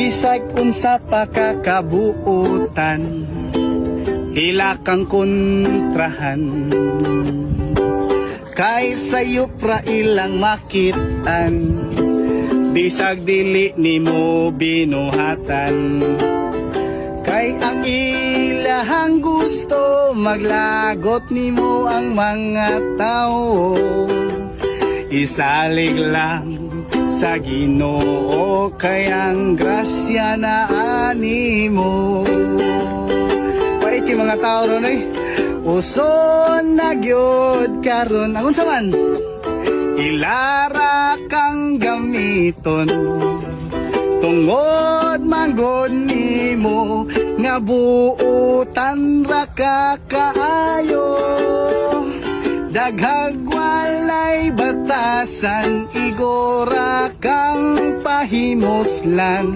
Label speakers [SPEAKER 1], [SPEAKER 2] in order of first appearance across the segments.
[SPEAKER 1] bisag unsa pa kakabuutan, ila kang kontrahan. Kay sayo pra ilang makitan, bisag dili nimo binuhatan. Kay ang ilahang gusto, maglagot nimo ang mga tao. Isalig lang sa Ginoo, kay ang grasya na animo. Pait yung mga tao ron eh. Uson na gyud karon ang unsa man, ilara kang gamiton, tungod manggod nimo nga buutan ra ka kaayo. Daghag walay batasan, igora kang pahimoslan.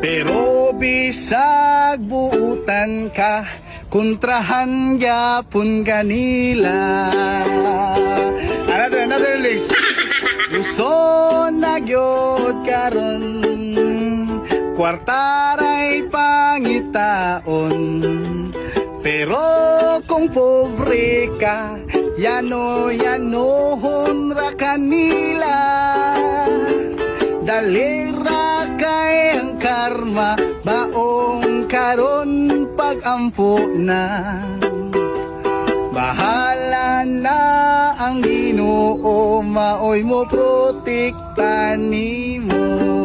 [SPEAKER 1] Pero bisag buutan ka, kontrahan gyapon kanila. Another list. Gusto na gyud karon, kwartaray pangitaon. Pero kung pobre ka, yano-yanohon ra kanila. Dalira kay ang karma, baong karon pag-ampo na. Bahala na ang Ginoo, maoy mo protektahan nimo.